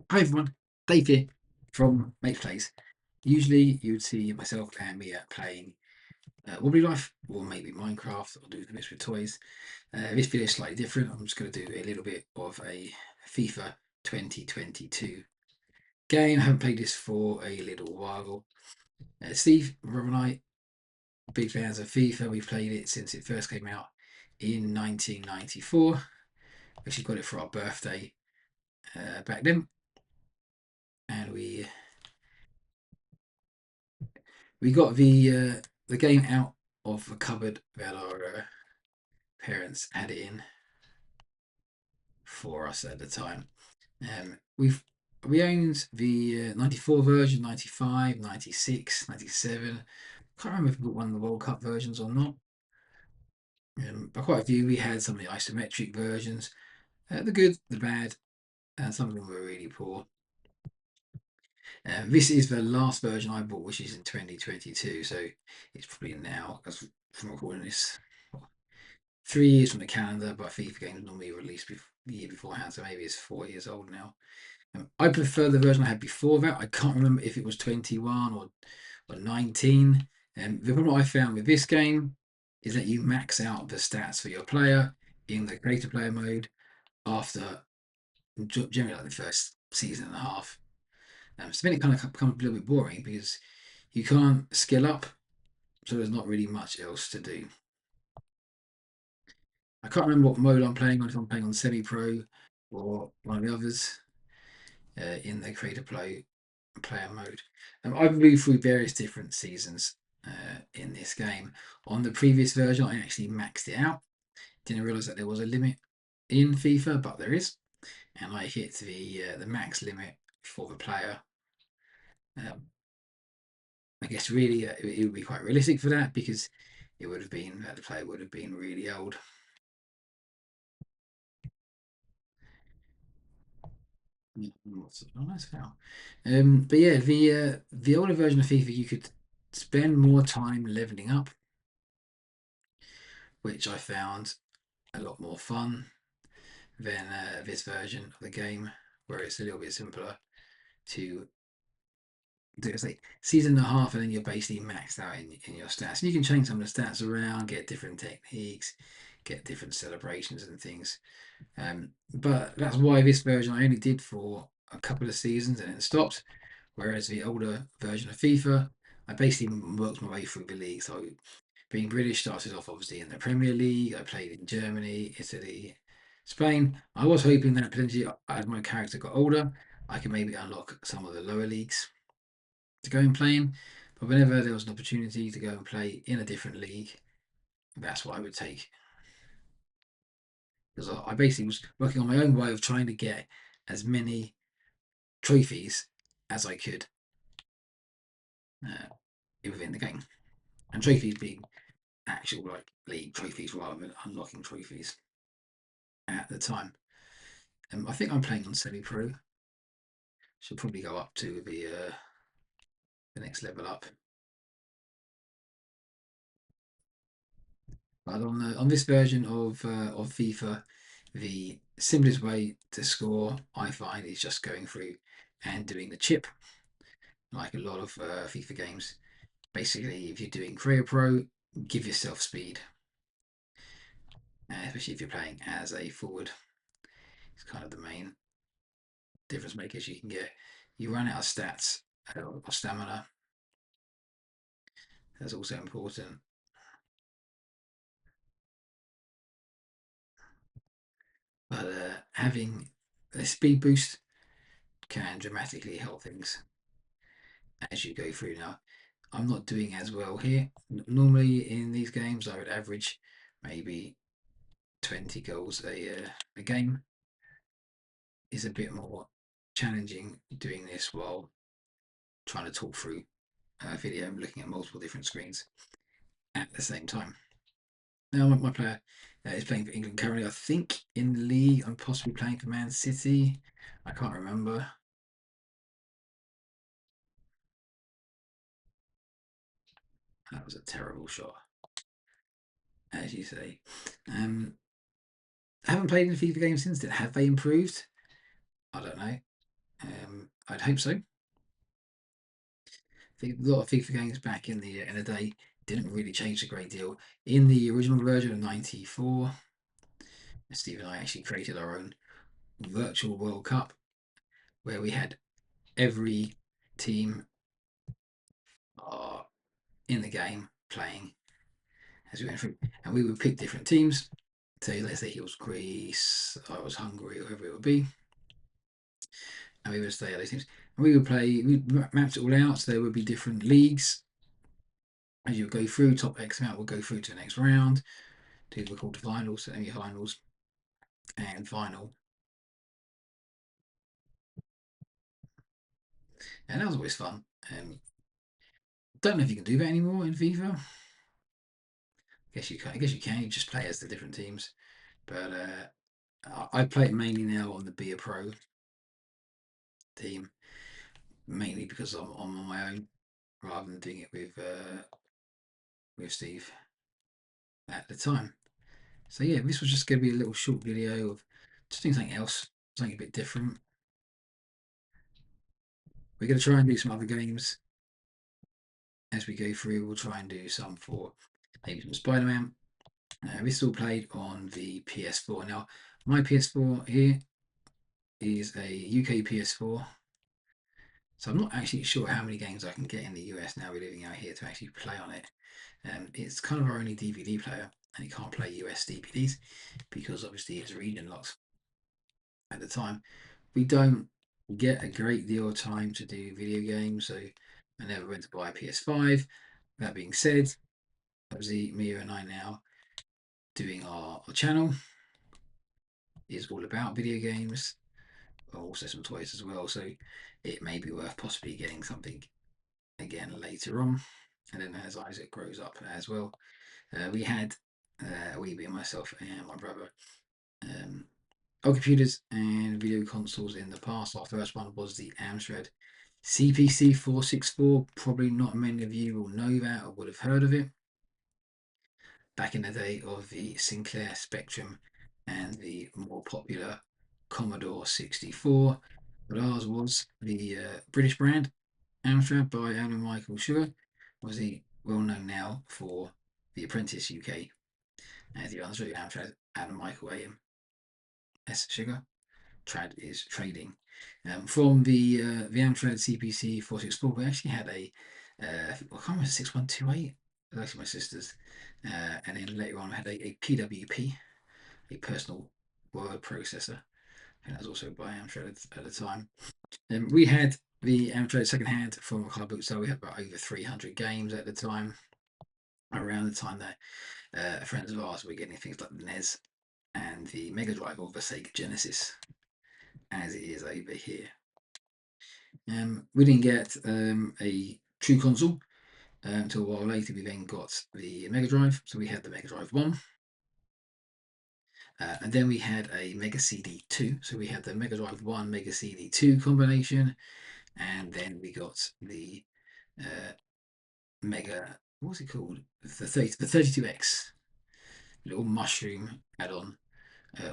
Hi everyone, Dave here from mapesplays. Usually you would see myself and Mia playing Wobbly Life or maybe Minecraft or do the mix with toys. This video is slightly different. I'm just going to do a little bit of a FIFA 2022 game. I haven't played this for a little while. Steve, Rob and I, big fans of FIFA. We've played it since it first came out in 1994. Actually got it for our birthday back then. And we got the game out of the cupboard that our parents had it in for us at the time. We owned the 94 version, 95, 96, 97. Can't remember if we got one of the World Cup versions or not. But quite a few. We had some of the isometric versions, the good, the bad, and some of them were really poor. This is the last version I bought, which is in 2022, so it's probably now, as from recording this, 3 years from the calendar, but FIFA games normally released the year beforehand, so maybe it's 4 years old now. I prefer the version I had before that. I can't remember if it was 21 or 19. The problem I found with this game is that you max out the stats for your player in the creator player mode after generally like the first season and a half. So then it kind of becomes a little bit boring because you can't skill up, so there's not really much else to do. I can't remember what mode I'm playing on, if I'm playing on semi-pro or one of the others in the creator player mode. I've moved through various different seasons in this game. On the previous version, I actually maxed it out. Didn't realise that there was a limit in FIFA, but there is, and I hit the max limit for the player. I guess really it would be quite realistic for that because it would have been the player would have been really old. Oh, nice foul. But yeah, the older version of FIFA, you could spend more time leveling up, which I found a lot more fun than this version of the game, where it's a little bit simpler to do. It's like season and a half, and then you're basically maxed out in your stats. And you can change some of the stats around, get different techniques, get different celebrations and things. But that's why this version I only did for a couple of seasons and then stopped. Whereas the older version of FIFA, I basically worked my way through the league. So being British, started off obviously in the Premier League. I played in Germany, Italy, Spain. I was hoping that potentially as my character got older, I could maybe unlock some of the lower leagues to go and play in. But whenever there was an opportunity to go and play in a different league, that's what I would take. Because I basically was working on my own way of trying to get as many trophies as I could uh, within the game. And trophies being actual like league trophies rather than unlocking trophies at the time. I think I'm playing on semi-pro. Should probably go up to the next level up. But on this version of FIFA, the simplest way to score I find is just going through and doing the chip, like a lot of FIFA games. Basically, if you're doing career pro, give yourself speed, especially if you're playing as a forward. It's kind of the main difference makers you can get. You run out of stats or stamina. That's also important. But having a speed boost can dramatically help things as you go through. Now, I'm not doing as well here. Normally in these games, I would average maybe 20 goals a game. Is a bit more challenging doing this while trying to talk through a video and looking at multiple different screens at the same time. Now, my player is playing for England currently. I think in the league, I'm possibly playing for Man City. I can't remember. That was a terrible shot, as you say. I haven't played in a FIFA game since then. Have they improved? I don't know. I'd hope so. A lot of FIFA games back in the day didn't really change a great deal. In the original version of '94, Steve and I actually created our own virtual World Cup where we had every team in the game playing as we went through, and we would pick different teams. So let's say he was Greece, I was Hungary, or whoever it would be, and we would stay at those teams. And we would play. We mapped it all out. So there would be different leagues as you go through. Top X amount will go through to the next round. To the quarterfinals, semi-finals, and final. And that was always fun. Don't know if you can do that anymore in FIFA. Guess you can. I guess you can. You just play as the different teams. But I play it mainly now on the Be a Pro team, mainly because I'm on my own rather than doing it with Steve at the time. So yeah, this was just going to be a little short video of just doing something else, something a bit different. We're going to try and do some other games as we go through. We'll try and do some for maybe some Spider-Man. This is all played on the PS4. Now, my PS4 here is a UK PS4. So I'm not actually sure how many games I can get in the US now we're living out here to actually play on it. It's kind of our only DVD player, and it can't play US DVDs because obviously it's region locked at the time. We don't get a great deal of time to do video games, so I never went to buy a PS5. That being said, obviously Mia and I now doing our channel is all about video games, also some toys as well, so it may be worth possibly getting something again later on. And then as Isaac grows up as well, we had we, myself and my brother, our computers and video consoles in the past. Our first one was the Amstrad CPC 464. Probably not many of you will know that or would have heard of it. Back in the day of the Sinclair Spectrum and the more popular Commodore 64. But ours was the British brand Amstrad by Alan Michael Sugar. Was he well known now for The Apprentice UK? As the others, Amstrad Alan Michael AM S Sugar. Trad is trading. From the Amstrad CPC 464, we actually had I can't remember 6128. It was actually my sister's, and then later on we had a PWP, a personal word processor, and that was also by Amstrad at the time. We had the Amstrad second hand from a car boot, so we had about over 300 games at the time. Around the time that friends of ours were getting things like the NES and the Mega Drive or the Sega Genesis, as it is over here. We didn't get a true console until a while later. We then got the Mega Drive, so we had the Mega Drive 1. And then we had a Mega CD 2. So we had the Mega Drive 1, Mega CD 2 combination. And then we got the Mega, what was it called? The 32X, little mushroom add-on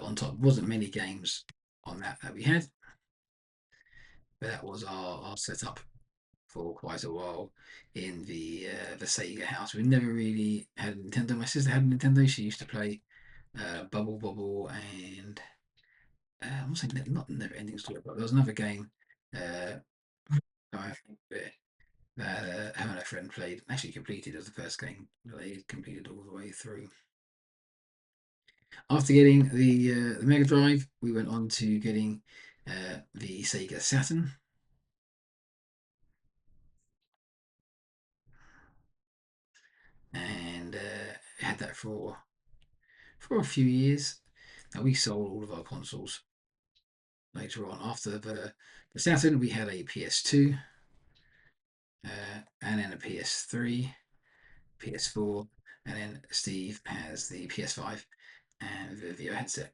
on top. Wasn't many games on that we had. But that was our setup for quite a while in the Sega house. We never really had a Nintendo. My sister had a Nintendo. She used to play Bubble Bobble and I was saying not Never Ending Story, but there was another game. I think that her and her friend played. Actually, completed as the first game. They completed all the way through. After getting the Mega Drive, we went on to getting the Sega Saturn. And had that for a few years. And we sold all of our consoles later on. After the Saturn, we had a PS2, and then a PS3, PS4, and then Steve has the PS5 and the video headset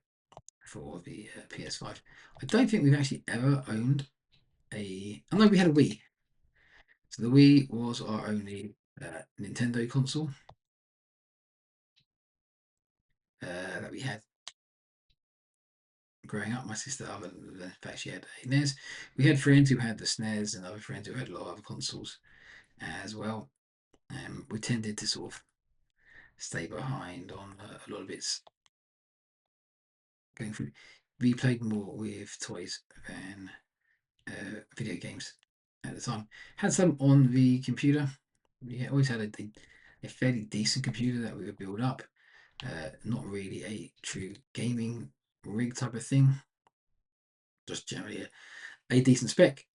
for the PS5. I don't think we've actually ever owned I know we had a Wii. So the Wii was our only Nintendo console that we had. growing up. My sister, other than the fact she had a NES, we had friends who had the SNES and other friends who had a lot of other consoles as well. We tended to sort of stay behind on a lot of its going through. We played more with toys than video games at the time. Had some on the computer. We always had a fairly decent computer that we would build up. Not really a true gaming rig type of thing. Just generally a decent spec.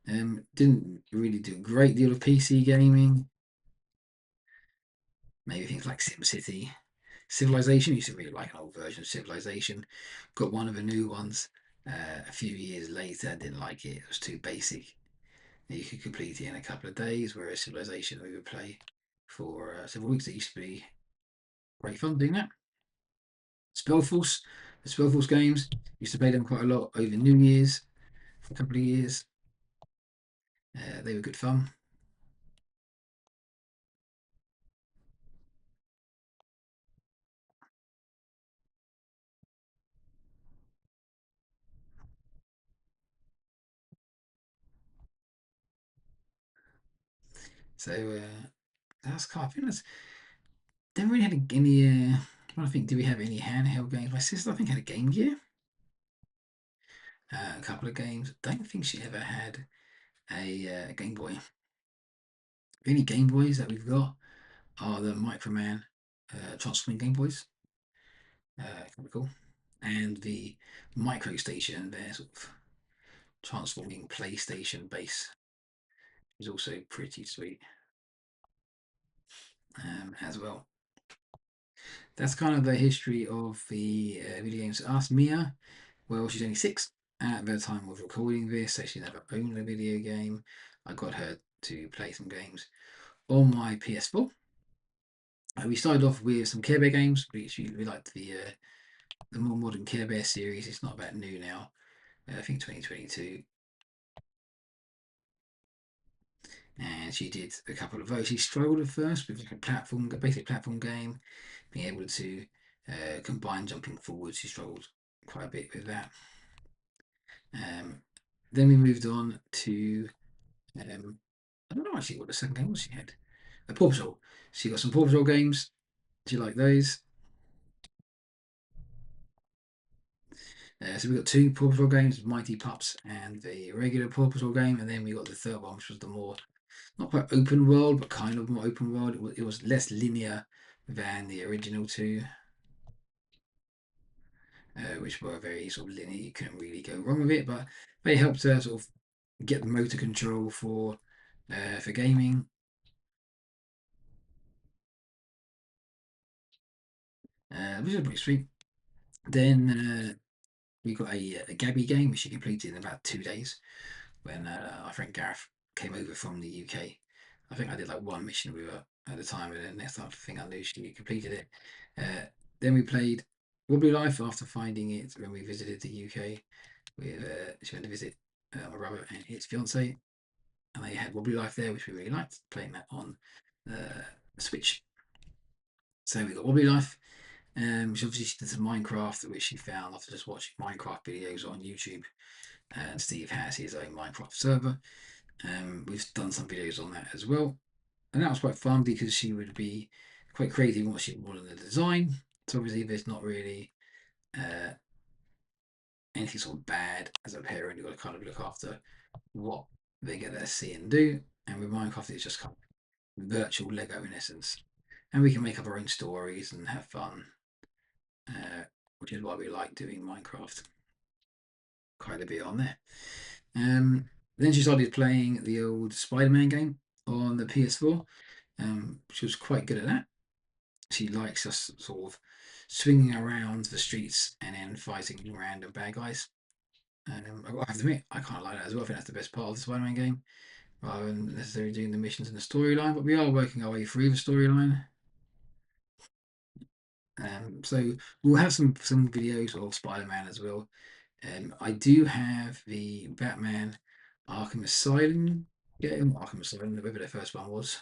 Didn't really do a great deal of PC gaming. Maybe things like SimCity. Civilization used to really like an old version of Civilization. Got one of the new ones a few years later. Didn't like it. It was too basic. You could complete it in a couple of days, whereas Civilization we would play for several weeks. It used to be great fun doing that. Spellforce, the Spellforce games used to play them quite a lot over New Year's for a couple of years. They were good fun. So that's kind of, I think that's never really had any. I think, do we have any handheld games? My sister, I think, had a Game Gear. A couple of games. Don't think she ever had a Game Boy. The only Game Boys that we've got are the Microman transforming Game Boys. Kind of cool. And the Micro Station, their sort of transforming PlayStation base, is also pretty sweet as well. That's kind of the history of the video games. Ask Mia. Well, she's only 6 at the time of recording this, so she never owned a video game. I got her to play some games on my PS4. We started off with some Care Bear games. We liked the more modern Care Bear series. It's not that new now. I think 2022. And she did a couple of those. She struggled at first with like a platform, a basic platform game, being able to combine jumping forwards. She struggled quite a bit with that. Then we moved on to I don't know actually what the second game was she had. A Paw Patrol. She got some Paw Patrol games. Do you like those? So we got two Paw Patrol games, Mighty Pups and the regular Paw Patrol game, and then we got the third one, which was the more not quite open world, but kind of more open world. It was less linear than the original two, which were very sort of linear. You couldn't really go wrong with it, but they helped sort of get the motor control for gaming. Which is pretty sweet. Then we got a Gabby game, which she completed in about 2 days when our friend Gareth came over from the UK. I think I did like one mission with her at the time, and then next time I think I knew she completed it. Then we played Wobbly Life after finding it when we visited the UK. She went to visit my brother and his fiance, and they had Wobbly Life there, which we really liked, playing that on the Switch. So we got Wobbly Life. She obviously did some Minecraft, which she found after just watching Minecraft videos on YouTube. And Steve has his own Minecraft server. We've done some videos on that as well. And that was quite fun because she would be quite creative in what she wanted in the design. So obviously there's not really uh, anything sort of bad as a parent. You've got to kind of look after what they get to see and do. And with Minecraft, it's just kind of virtual Lego in essence. And we can make up our own stories and have fun, which is why we like doing Minecraft quite a bit on there. Then she started playing the old Spider-Man game on the PS4. She was quite good at that. She likes us sort of swinging around the streets and then fighting random bad guys. I have to admit, I kind of like that as well. I think that's the best part of the Spider-Man game, rather than necessarily doing the missions and the storyline. But we are working our way through the storyline. So we'll have some videos of Spider-Man as well. I do have the Batman Arkham Asylum game. Arkham Asylum, whatever the first one was.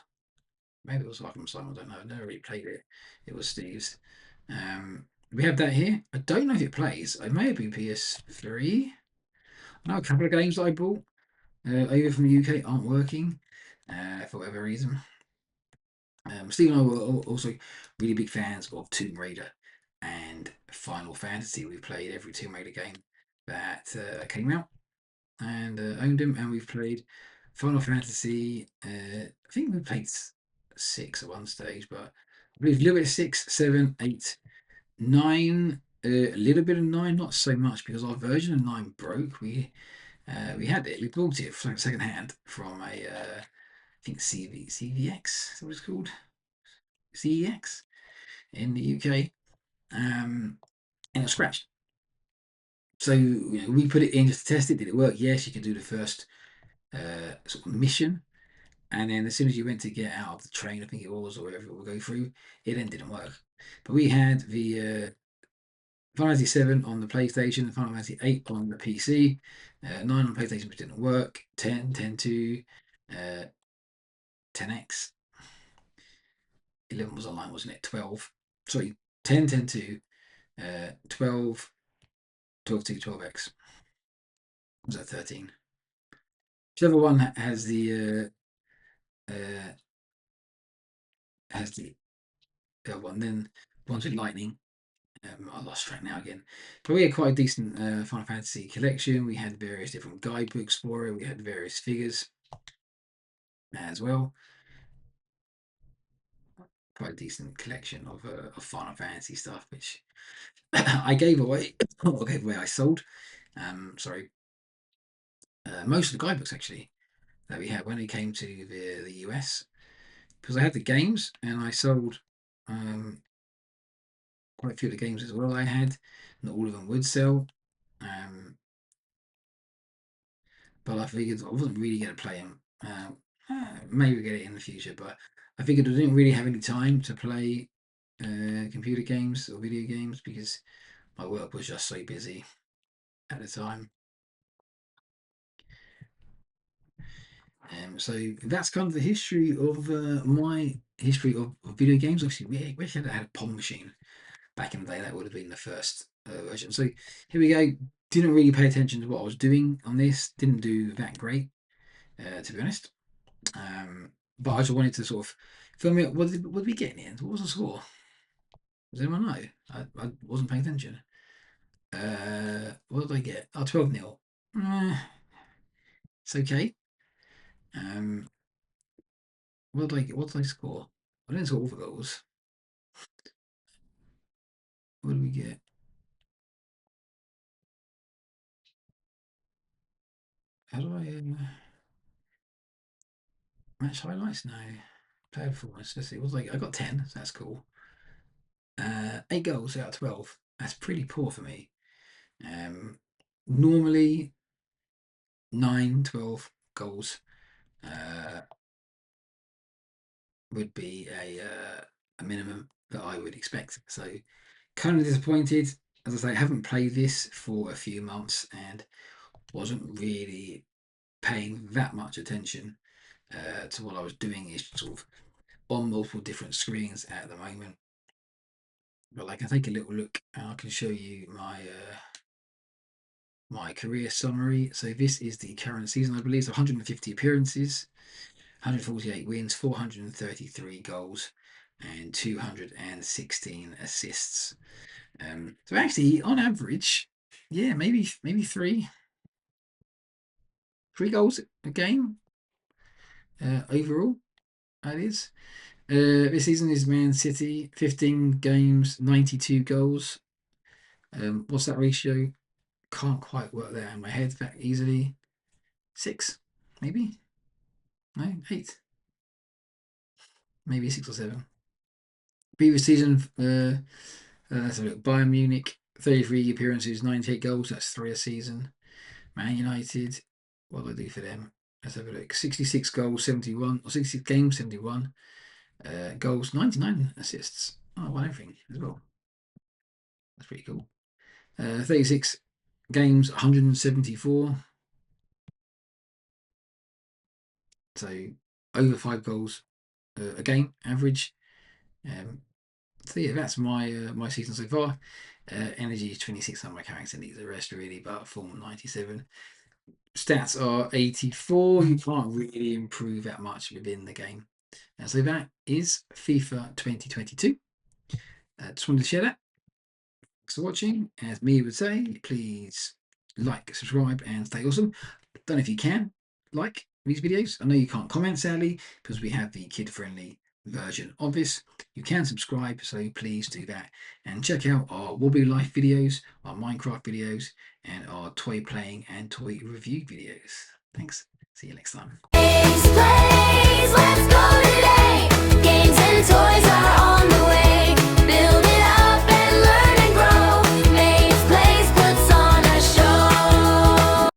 Maybe it was Arkham Asylum. I don't know. I never really played it. It was Steve's. we have that here. I don't know if it plays. It may have been PS3. I know a couple of games that I bought over from the UK aren't working for whatever reason. Steve and I were also really big fans of Tomb Raider and Final Fantasy. We played every Tomb Raider game that came out and owned them, and we've played Final Fantasy. I think we played six at one stage, but I believe a little bit of six, seven, eight, nine. A little bit of nine, not so much because our version of nine broke. We had it. We bought it second hand from a I think CVX. Is that what it's called? CEX in the UK, and it was scratched. So we put it in just to test it. Did it work? Yes, you could do the first sort of mission, and then as soon as you went to get out of the train, I think it was, or wherever it will go through, it then didn't work. But we had the Final Fantasy 7 on the PlayStation, Final Fantasy 8 on the PC, 9 on PlayStation, which didn't work, 10, 10 2, 10X, 11 was online, wasn't it? 12, sorry, 10, 10 2, 12, 12 2, 12X. Was that 13? Whichever one has the other one. Then ones with lightning. I lost track now again. But we had quite a decent Final Fantasy collection. We had various different guidebooks for it. We had various figures as well. Quite a decent collection of Final Fantasy stuff, which I gave away. Or gave away. I sold. Sorry. Most of the guidebooks actually that we had when it came to the US, because I had the games and I sold quite a few of the games as well. I had not all of them would sell, um, but I figured I wasn't really going to play them. Maybe get it in the future, but I figured I didn't really have any time to play computer games or video games because my work was just so busy at the time. So that's kind of the history of my history of video games. Actually, we wish I had a Pong machine back in the day. That would have been the first version. So here we go. Didn't really pay attention to what I was doing on this. Didn't do that great, to be honest. But I just wanted to sort of film it. What did we get in the end? What was the score? Does anyone know? I wasn't paying attention. What did I get? Oh, 12 nil. It's okay. Um, what did I get? What did I score? I didn't score all the goals. What did we get? How do I match highlights? No. Player performance. Let's see. What was I got 10. So that's cool. 8 goals out of 12. That's pretty poor for me. Normally 9, 12 goals uh, would be a minimum that I would expect. So kind of disappointed. As I say, I haven't played this for a few months and wasn't really paying that much attention to what I was doing. Is sort of on multiple different screens at the moment. But I can take a little look and I can show you my career summary. So this is the current season, I believe. So 150 appearances, 148 wins, 433 goals, and 216 assists. So actually, on average, yeah, maybe three goals a game overall. That is. This season is Man City, 15 games, 92 goals. What's that ratio? Can't quite work that in my head that easily. 6, maybe? No, 8. Maybe 6 or 7. Previous season, let's have a look. Bayern Munich, 33 appearances, 98 goals. That's 3 a season. Man United, what do I do for them? Let's have a look. 66 goals, 71, or 66 games, 71 goals, 99 assists. Oh, I won everything as well. That's pretty cool. 36 games, 174. So over 5 goals a game average. So yeah, that's my season so far. Energy is 26 on my character, needs a rest really, but form 97. Stats are 84. You can't really improve that much within the game. And so that is FIFA 2022. Just wanted to share that. Thanks for watching. As me would say, please like, subscribe, and stay awesome. Don't know if you can like these videos. I know you can't comment, sadly, because we have the kid-friendly version of this. You can subscribe, so please do that. And check out our Wobbly Life videos, our Minecraft videos, and our toy playing and toy review videos. Thanks. See you next time.